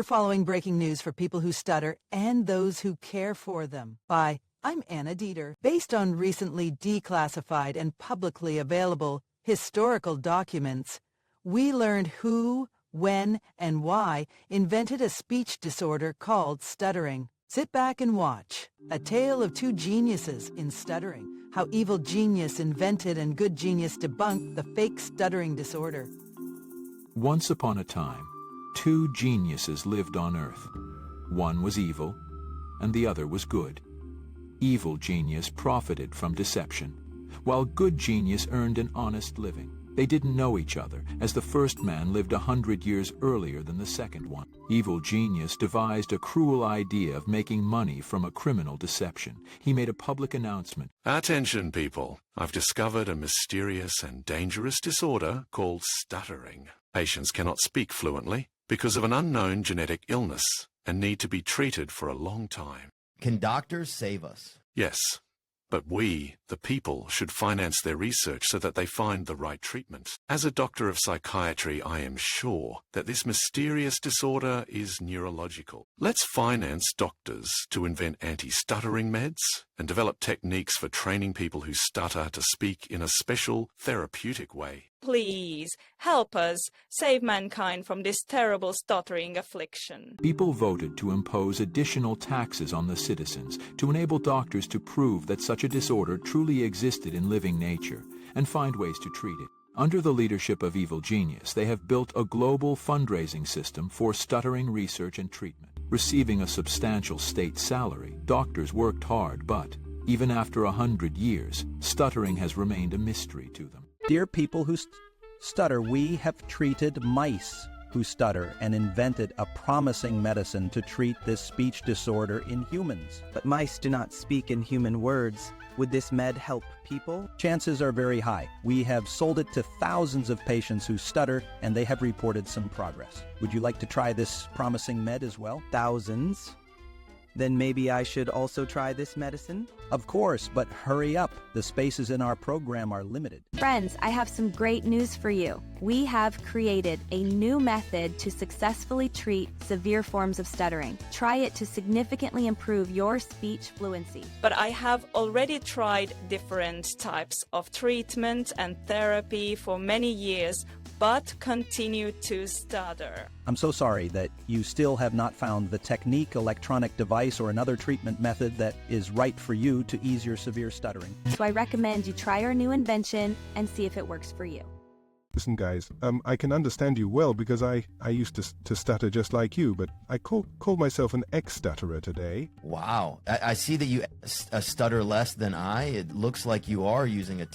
following breaking news for people who stutter and those who care for them by I'm Anna Dieter. Based on recently declassified and publicly available historical documents, we learned who, when, and why invented a speech disorder called stuttering. Sit back and watch. A tale of two geniuses in stuttering. How evil genius invented and good genius debunked the fake stuttering disorder. Once upon a time, two geniuses lived on Earth. One was evil, and the other was good. Evil genius profited from deception, while good genius earned an honest living. They didn't know each other, as the first man lived 100 years earlier than the second one. Evil genius devised a cruel idea of making money from a criminal deception. He made a public announcement. Attention, people. I've discovered a mysterious and dangerous disorder called stuttering. Patients cannot speak fluently because of an unknown genetic illness and need to be treated for a long time. Can doctors save us? Yes. But we, the people, should finance their research so that they find the right treatment. As a doctor of psychiatry, I am sure that this mysterious disorder is neurological. Let's finance doctors to invent anti-stuttering meds and develop techniques for training people who stutter to speak in a special therapeutic way. Please, help us save mankind from this terrible stuttering affliction. People voted to impose additional taxes on the citizens to enable doctors to prove that such a disorder truly existed in living nature and find ways to treat it. Under the leadership of evil genius, they have built a global fundraising system for stuttering research and treatment. Receiving a substantial state salary, doctors worked hard, but even after 100 years, stuttering has remained a mystery to them. Dear people who stutter, we have treated mice who stutter and invented a promising medicine to treat this speech disorder in humans. But mice do not speak in human words. Would this med help people? Chances are very high. We have sold it to thousands of patients who stutter, and they have reported some progress. Would you like to try this promising med as well? Thousands? Then maybe I should also try this medicine? Of course, but hurry up. The spaces in our program are limited. Friends, I have some great news for you. We have created a new method to successfully treat severe forms of stuttering. Try it to significantly improve your speech fluency. But I have already tried different types of treatment and therapy for many years, but continue to stutter. I'm so sorry that you still have not found the technique, electronic device, or another treatment method that is right for you to ease your severe stuttering. So I recommend you try our new invention and see if it works for you. Listen, guys, I can understand you well because I used to stutter just like you, but I call myself an ex-stutterer today. Wow. I see that you stutter less than I. It looks like you are using a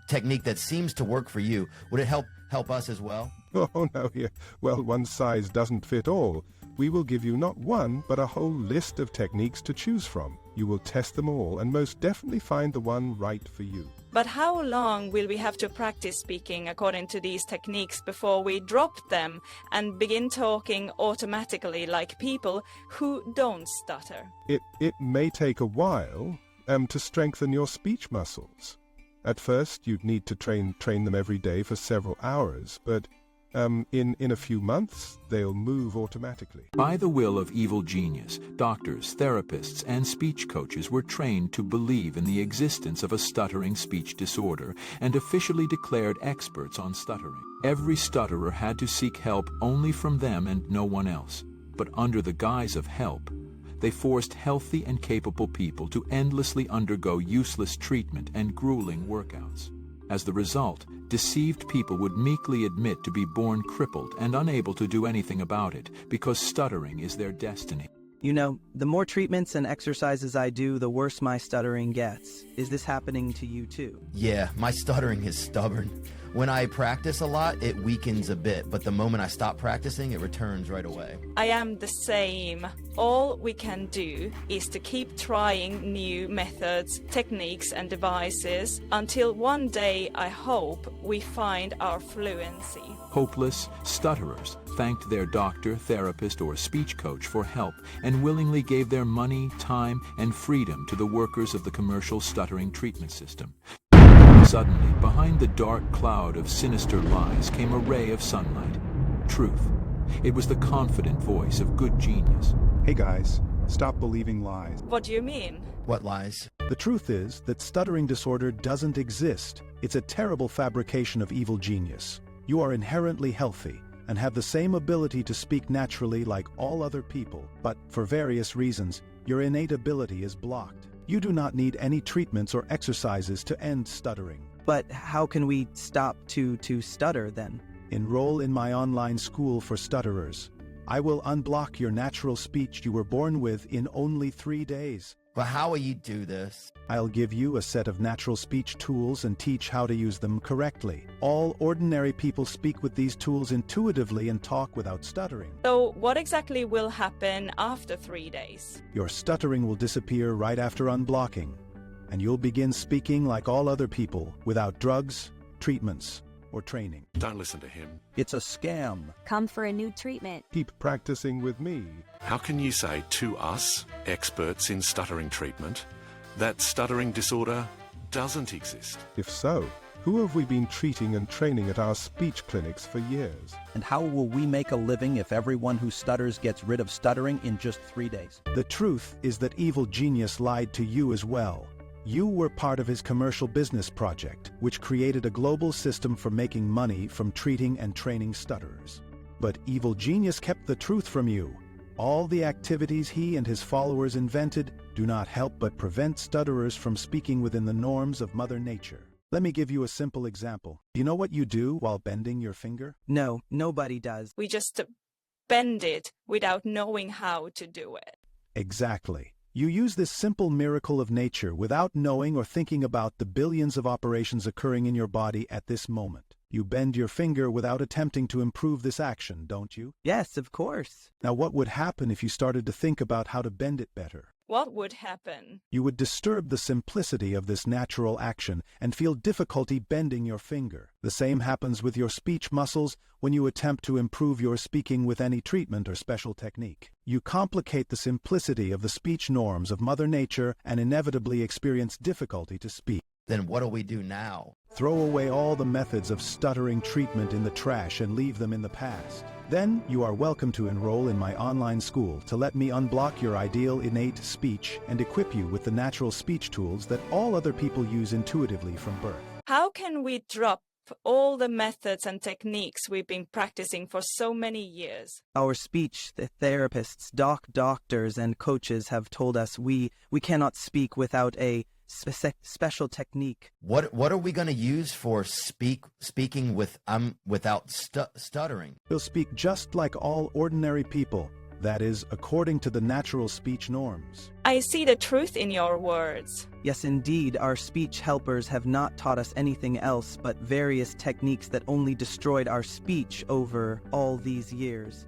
technique that seems to work for you. Would it help us as well? Oh, no, yeah. Well, one size doesn't fit all. We will give you not one, but a whole list of techniques to choose from. You will test them all and most definitely find the one right for you. But how long will we have to practice speaking according to these techniques before we drop them and begin talking automatically like people who don't stutter? It may take a while to strengthen your speech muscles. At first, you'd need to train them every day for several hours, but in a few months, they'll move automatically. By the will of evil genius, doctors, therapists, and speech coaches were trained to believe in the existence of a stuttering speech disorder and officially declared experts on stuttering. Every stutterer had to seek help only from them and no one else. But under the guise of help, they forced healthy and capable people to endlessly undergo useless treatment and grueling workouts. As the result, deceived people would meekly admit to be born crippled and unable to do anything about it because stuttering is their destiny. You know, the more treatments and exercises I do, the worse my stuttering gets. Is this happening to you too? Yeah, my stuttering is stubborn. When I practice a lot, it weakens a bit, but the moment I stop practicing, it returns right away. I am the same. All we can do is to keep trying new methods, techniques and devices until one day, I hope, we find our fluency. Hopeless stutterers thanked their doctor, therapist, or speech coach for help and willingly gave their money, time, and freedom to the workers of the commercial stuttering treatment system. Suddenly, behind the dark cloud of sinister lies came a ray of sunlight. Truth. It was the confident voice of good genius. Hey guys, stop believing lies. What do you mean? What lies? The truth is that stuttering disorder doesn't exist. It's a terrible fabrication of evil genius. You are inherently healthy and have the same ability to speak naturally like all other people, but for various reasons, your innate ability is blocked. You do not need any treatments or exercises to end stuttering. But how can we stop to stutter then? Enroll in my online school for stutterers. I will unblock your natural speech you were born with in only 3 days. But how will you do this? I'll give you a set of natural speech tools and teach how to use them correctly. All ordinary people speak with these tools intuitively and talk without stuttering. So what exactly will happen after 3 days? Your stuttering will disappear right after unblocking, and you'll begin speaking like all other people without drugs, treatments, or training. Don't listen to him. It's a scam. Come for a new treatment. Keep practicing with me. How can you say to us, experts in stuttering treatment, that stuttering disorder doesn't exist? If so, who have we been treating and training at our speech clinics for years? And how will we make a living if everyone who stutters gets rid of stuttering in just 3 days? The truth is that evil genius lied to you as well. You were part of his commercial business project, which created a global system for making money from treating and training stutterers. But evil genius kept the truth from you. All the activities he and his followers invented do not help but prevent stutterers from speaking within the norms of Mother Nature. Let me give you a simple example. Do you know what you do while bending your finger? No, nobody does. We just bend it without knowing how to do it. Exactly. You use this simple miracle of nature without knowing or thinking about the billions of operations occurring in your body at this moment. You bend your finger without attempting to improve this action, don't you? Yes, of course. Now what would happen if you started to think about how to bend it better? What would happen? You would disturb the simplicity of this natural action and feel difficulty bending your finger. The same happens with your speech muscles when you attempt to improve your speaking with any treatment or special technique. You complicate the simplicity of the speech norms of Mother Nature and inevitably experience difficulty to speak. Then what do we do now? Throw away all the methods of stuttering treatment in the trash and leave them in the past. Then you are welcome to enroll in my online school to let me unblock your ideal innate speech and equip you with the natural speech tools that all other people use intuitively from birth. How can we drop all the methods and techniques we've been practicing for so many years? Our speech therapists, doctors, and coaches have told us we cannot speak without a special technique. What are we going to use for speaking without stuttering? You'll speak just like all ordinary people, that is, according to the natural speech norms. I see the truth in your words. Yes, indeed, our speech helpers have not taught us anything else but various techniques that only destroyed our speech over all these years.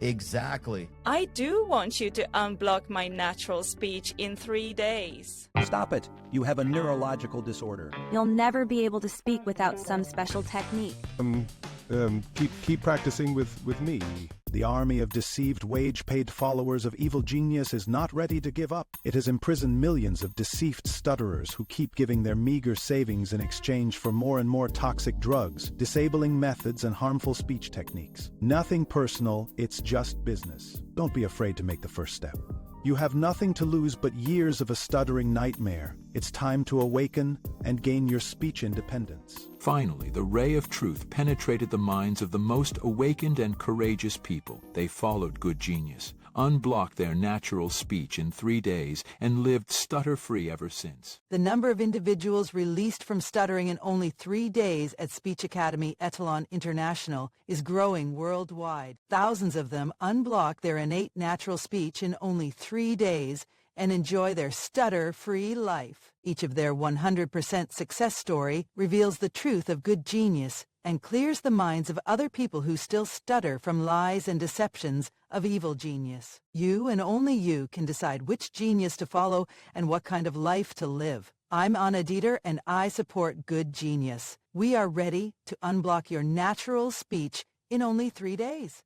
Exactly. I do want you to unblock my natural speech in 3 days. Stop it. You have a neurological disorder. You'll never be able to speak without some special technique. Keep practicing with me. The army of deceived, wage-paid followers of evil genius is not ready to give up. It has imprisoned millions of deceived stutterers who keep giving their meager savings in exchange for more and more toxic drugs, disabling methods, and harmful speech techniques. Nothing personal, it's just business. Don't be afraid to make the first step. You have nothing to lose but years of a stuttering nightmare. It's time to awaken and gain your speech independence. Finally, the ray of truth penetrated the minds of the most awakened and courageous people. They followed good genius, unblocked their natural speech in 3 days, and lived stutter-free ever since. The number of individuals released from stuttering in only 3 days at Speech Academy Etalon International is growing worldwide. Thousands of them unblock their innate natural speech in only 3 days and enjoy their stutter-free life. Each of their 100% success story reveals the truth of good genius and clears the minds of other people who still stutter from lies and deceptions of evil genius. You and only you can decide which genius to follow and what kind of life to live. I'm Anna Dieter and I support good genius. We are ready to unblock your natural speech in only 3 days.